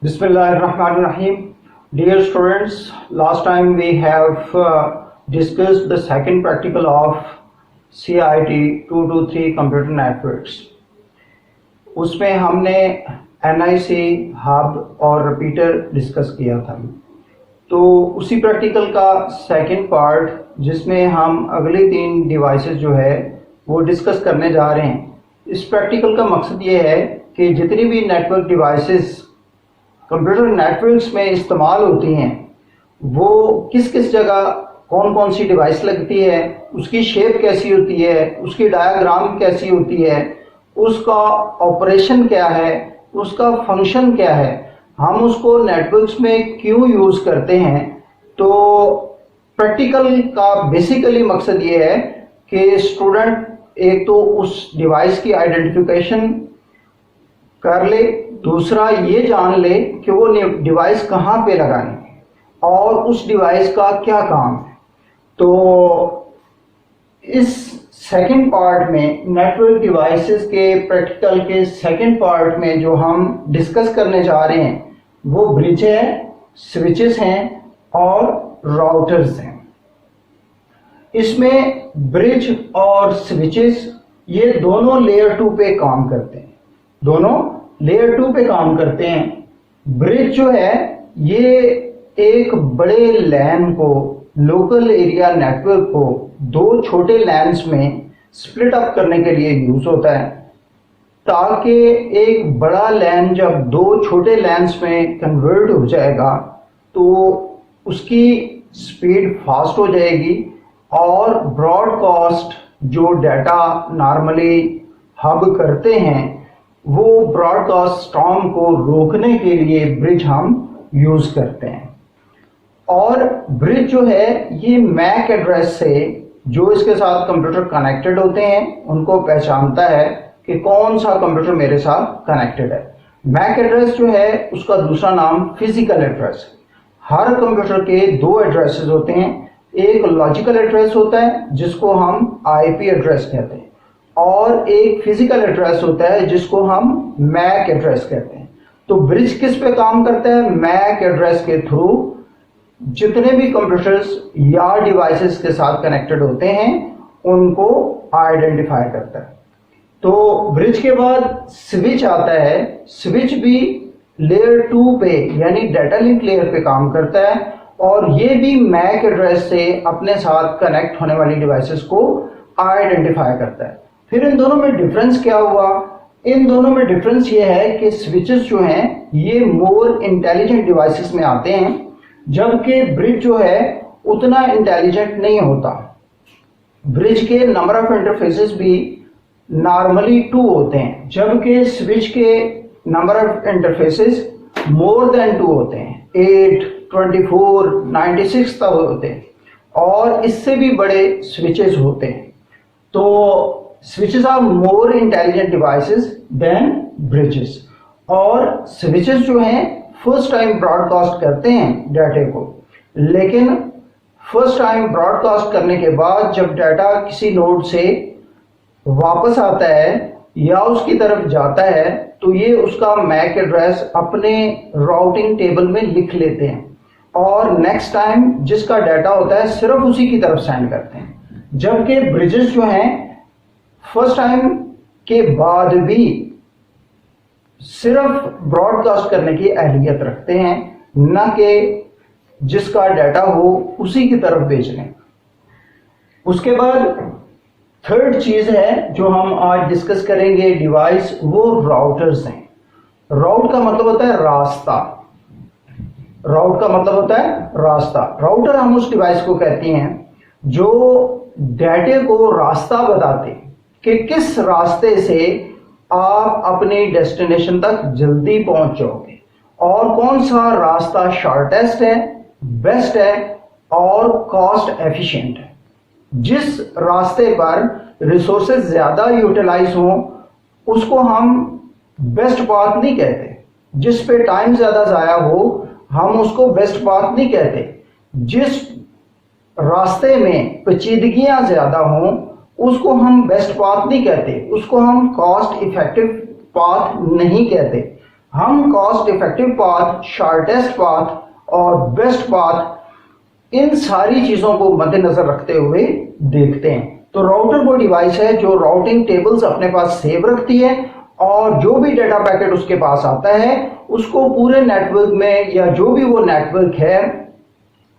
Bismillahirrahmanirrahim. Dear students, last time we have discussed the second practical of CIT 223 computer networks. उसमें हमने NIC, hub और repeater discuss किया था। तो उसी प्रैक्टिकल का सेकंड पार्ट जिसमें हम अगले 3 डिवाइसेस जो है वो डिस्कस करने जा रहे हैं। इस प्रैक्टिकल का मकसद ये है कि जितनी भी नेटवर्क डिवाइसेस कंप्यूटर नेटवर्क्स में इस्तेमाल होती हैं वो किस किस जगह कौन कौन सी डिवाइस लगती है, उसकी शेप कैसी होती है, उसकी डायग्राम कैसी होती है, उसका ऑपरेशन क्या है, उसका फंक्शन क्या है, हम उसको नेटवर्क्स में क्यों यूज़ करते हैं। तो प्रैक्टिकल का बेसिकली मकसद ये है कि स्टूडेंट एक तो उस डिवाइस की आइडेंटिफिकेशन कर ले, दूसरा ये जान ले कि वो डिवाइस कहाँ पे लगानी है और उस डिवाइस का क्या काम है। तो इस सेकंड पार्ट में नेटवर्क डिवाइसेस के प्रैक्टिकल के सेकंड पार्ट में जो हम डिस्कस करने जा रहे हैं वो ब्रिज है, स्विचेस हैं और राउटर्स हैं। इसमें ब्रिज और स्विचेस ये दोनों लेयर 2 पे काम करते हैं, दोनों लेयर 2 पे काम करते हैं। ब्रिज जो है ये एक बड़े लैन को, लोकल एरिया नेटवर्क को 2 छोटे लैन्स में स्प्लिट अप करने के लिए यूज होता है, ताकि एक बड़ा लैन जब 2 छोटे लैन्स में कन्वर्ट हो जाएगा तो उसकी स्पीड फास्ट हो जाएगी और ब्रॉडकास्ट जो डाटा नॉर्मली हब करते हैं वो ब्रॉडकास्ट स्टॉर्म को रोकने के लिए ब्रिज हम यूज करते हैं। और ब्रिज जो है ये मैक एड्रेस से जो इसके साथ कंप्यूटर कनेक्टेड होते हैं उनको पहचानता है कि कौन सा कंप्यूटर मेरे साथ कनेक्टेड है। मैक एड्रेस जो है उसका दूसरा नाम फिजिकल एड्रेस है। हर कंप्यूटर के 2 एड्रेसेस होते हैं, एक लॉजिकल एड्रेस होता है जिसको हम IP एड्रेस कहते हैं और एक फिजिकल एड्रेस होता है जिसको हम मैक एड्रेस कहते हैं। तो ब्रिज किस पे काम करता है? मैक एड्रेस के थ्रू जितने भी कंप्यूटर्स या डिवाइसेस के साथ कनेक्टेड होते हैं उनको आइडेंटिफाई करता है। तो ब्रिज के बाद स्विच आता है। स्विच भी लेयर 2 पे यानी डाटा लिंक लेयर पे काम करता है और ये भी मैक एड्रेस से अपने साथ कनेक्ट होने वाली डिवाइसेस को आइडेंटिफाई करता है। फिर इन दोनों में डिफरेंस क्या हुआ? इन दोनों में डिफरेंस ये है कि स्विचेस जो हैं ये मोर इंटेलिजेंट डिवाइसेस में आते हैं, जबकि ब्रिज जो है उतना इंटेलिजेंट नहीं होता। ब्रिज के नंबर ऑफ इंटरफेसेस भी नॉर्मली 2 होते हैं, जबकि स्विच के number of interfaces more than 2 होते हैं, 8, 24, 96 तक होते हैं और इससे भी बड़े स्विचेस होते हैं। तो switches are more intelligent devices than bridges और switches जो हैं फर्स्ट टाइम ब्रॉडकास्ट करते हैं डाटा को, लेकिन फर्स्ट टाइम ब्रॉडकास्ट करने के बाद जब डाटा किसी नोड से वापस आता है या उसकी तरफ जाता है तो ये उसका मैक एड्रेस अपने राउटिंग टेबल में लिख लेते हैं और नेक्स्ट टाइम जिसका डाटा होता है सिर्फ उसी की तरफ सेंड करते हैं। जबकि ब्रिजेस जो हैं फर्स्ट टाइम के बाद भी सिर्फ ब्रॉडकास्ट करने की अहलियत रखते हैं, न कि जिसका डाटा हो उसी की तरफ भेजने। उसके बाद थर्ड चीज है जो हम आज डिस्कस करेंगे डिवाइस, वो राउटर्स हैं। राउट का मतलब होता है रास्ता। राउट का मतलब होता है रास्ता। राउटर हम उस डिवाइस को कहते हैं जो डाटे को रास्ता बताते कि किस रास्ते से आप अपने डेस्टिनेशन तक जल्दी पहुंच जाओगे और कौन सा रास्ता शॉर्टेस्ट है, बेस्ट है और कॉस्ट एफिशिएंट है। जिस रास्ते पर रिसोर्सेज ज्यादा यूटिलाइज हो उसको हम बेस्ट पाथ नहीं कहते, जिस पे टाइम ज्यादा जाया हो हम उसको बेस्ट पाथ नहीं कहते, जिस रास्ते में पेचीदगियां ज्यादा हों उसको हम बेस्ट पाथ नहीं कहते, उसको हम कॉस्ट इफेक्टिव पाथ नहीं कहते। हम cost effective path, shortest path और बेस्ट पाथ इन सारी चीजों को मद्देनजर रखते हुए देखते हैं। तो राउटर वो डिवाइस है जो राउटिंग टेबल्स अपने पास सेव रखती है और जो भी डाटा पैकेट उसके पास आता है उसको पूरे नेटवर्क में या जो भी वो नेटवर्क है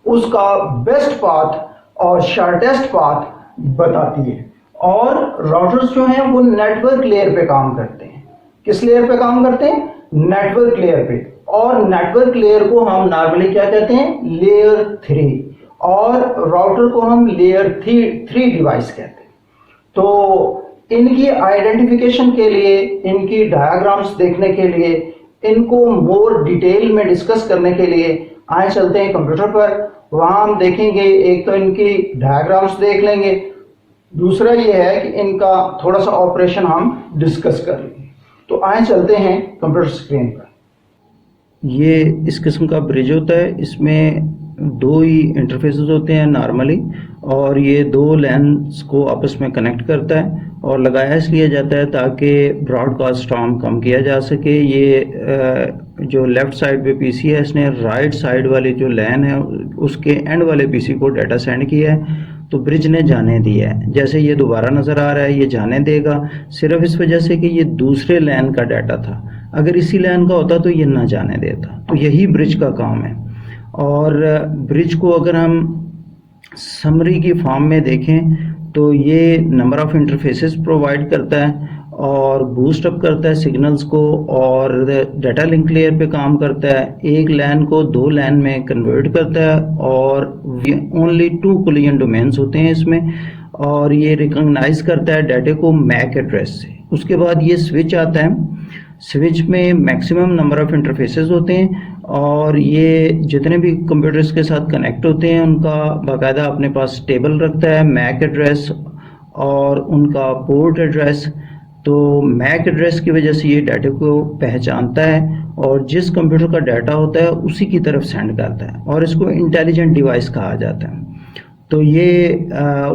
उसका बेस्ट पाथ और शॉर्टेस्ट पाथ बताती है। और राउटर्स जो हैं वो नेटवर्क लेयर पे काम करते हैं। किस लेयर पे काम करते हैं? नेटवर्क लेयर पे। और नेटवर्क लेयर को हम नॉर्मली क्या कहते हैं? लेयर 3। और राउटर को हम लेयर 3 डिवाइस कहते हैं। तो इनकी आइडेंटिफिकेशन के लिए, इनकी डायग्राम्स देखने के लिए, इनको मोर डिटेल में डिस्कस करने के लिए आए चलते हैं कंप्यूटर पर। वहां हम देखेंगे, एक तो इनकी डायग्राम्स देख लेंगे, दूसरा ये है कि इनका थोड़ा सा ऑपरेशन हम डिस्कस कर लेंगे। तो आए चलते हैं कंप्यूटर स्क्रीन पर। ये इस किस्म का ब्रिज होता है, इसमें दो ही इंटरफेसेस होते हैं नॉर्मली, और ये दो लैन्स को आपस में कनेक्ट करता है और लगाया इसलिए जाता है ताकि ब्रॉडकास्ट टाइम कम किया जा सके। ये जो लेफ्ट साइड पे पीसी है, इसने राइट साइड वाली जो लैन है उसके एंड वाले पीसी को डाटा सेंड किया है, तो ब्रिज ने जाने दिया है। जैसे ये दोबारा नज़र आ रहा है, ये जाने देगा सिर्फ इस वजह से कि ये दूसरे लैन का डाटा था। अगर इसी लैन का होता तो ये ना जाने देता। तो यही ब्रिज का काम है। और ब्रिज को अगर हम समरी की फॉर्म में देखें तो ये नंबर ऑफ इंटरफेसेस प्रोवाइड करता है और बूस्ट अप करता है सिग्नल्स को, और डाटा लिंक लेयर पे काम करता है। एक लैन को दो लैन में कन्वर्ट करता है और ओनली 2 कोलिजन डोमेन्स होते हैं इसमें, और ये रिकॉग्नाइज करता है डाटे को मैक एड्रेस से। उसके बाद ये स्विच आता है। स्विच में मैक्सिमम नंबर ऑफ इंटरफेसेस होते हैं और ये जितने भी कंप्यूटर्स के साथ कनेक्ट होते हैं उनका बाकायदा अपने पास टेबल रखता है, मैक एड्रेस और उनका पोर्ट एड्रेस। तो मैक एड्रेस की वजह से ये डाटे को पहचानता है और जिस कंप्यूटर का डाटा होता है उसी की तरफ सेंड करता है, और इसको इंटेलिजेंट डिवाइस कहा जाता है। तो ये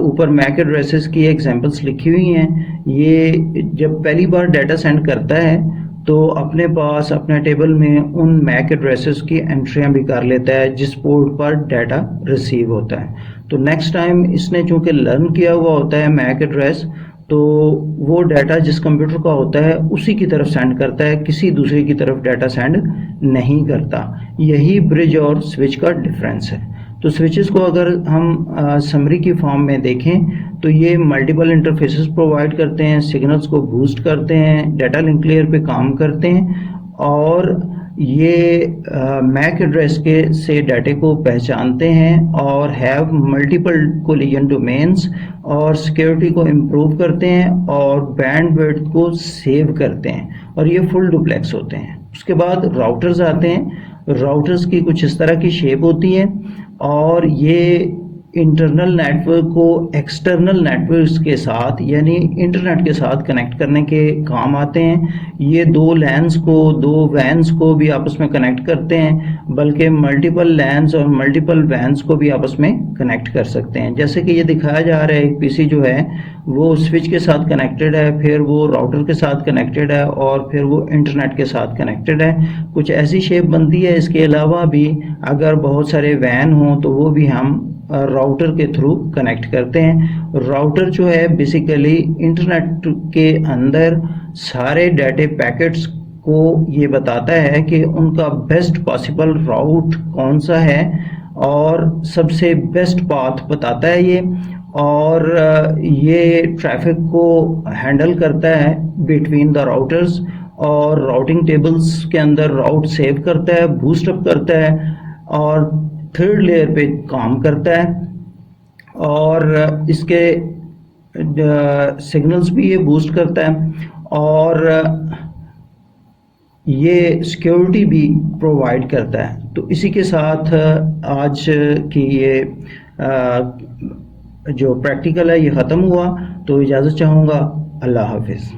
ऊपर मैक एड्रेसेस की एग्जांपल्स लिखी हुई हैं। ये जब पहली बार डाटा सेंड करता है तो अपने पास अपने टेबल में उन मैक एड्रेसेस की एंट्रियां भी कर लेता है जिस पोर्ट पर डाटा रिसीव होता है। तो नेक्स्ट टाइम इसने चूंकि लर्न किया हुआ होता है मैक एड्रेस, तो वो डाटा जिस कंप्यूटर का होता है उसी की तरफ सेंड करता है, किसी दूसरे की तरफ डाटा सेंड नहीं करता। यही ब्रिज और स्विच का डिफरेंस है। तो स्विचेस को अगर हम समरी की फॉर्म में देखें तो ये मल्टीपल इंटरफेसेस प्रोवाइड करते हैं, सिग्नल्स को बूस्ट करते हैं, डाटा लिंक लेयर पे काम करते हैं, और ये मैक एड्रेस के से डाटे को पहचानते हैं और हैव मल्टीपल कोलिजन डोमेन्स, और सिक्योरिटी को इम्प्रूव करते हैं और बैंडविड्थ को सेव करते हैं, और ये फुल डुप्लेक्स होते हैं। उसके बाद राउटर्स आते हैं। राउटर्स की कुछ इस तरह की शेप होती है और ये इंटरनल नेटवर्क को एक्सटर्नल नेटवर्क्स के साथ यानी इंटरनेट के साथ कनेक्ट करने के काम आते हैं। ये दो लैन्स को, दो वैन्स को भी आपस में कनेक्ट करते हैं, बल्कि मल्टीपल लैन्स और मल्टीपल वैन्स को भी आपस में कनेक्ट कर सकते हैं। जैसे कि ये दिखाया जा रहा है, एक पीसी जो है वो स्विच के साथ कनेक्टेड है, फिर वो राउटर के साथ कनेक्टेड है और फिर वो इंटरनेट के साथ कनेक्टेड है। कुछ ऐसी शेप बनती है। इसके अलावा भी अगर बहुत सारे वैन हों तो वो भी हम राउटर के थ्रू कनेक्ट करते हैं। राउटर जो है बेसिकली इंटरनेट के अंदर सारे डाटे पैकेट्स को ये बताता है कि उनका बेस्ट पॉसिबल राउट कौन सा है और सबसे बेस्ट पाथ बताता है ये, और ये ट्रैफिक को हैंडल करता है बिटवीन द राउटर्स, और राउटिंग टेबल्स के अंदर राउट सेव करता है, बूस्ट अप करता है और थर्ड लेयर पे काम करता है, और इसके सिग्नल्स भी ये बूस्ट करता है, और ये सिक्योरिटी भी प्रोवाइड करता है। तो इसी के साथ आज की ये जो प्रैक्टिकल है ये ख़त्म हुआ। तो इजाज़त चाहूँगा। अल्लाह हाफिज़।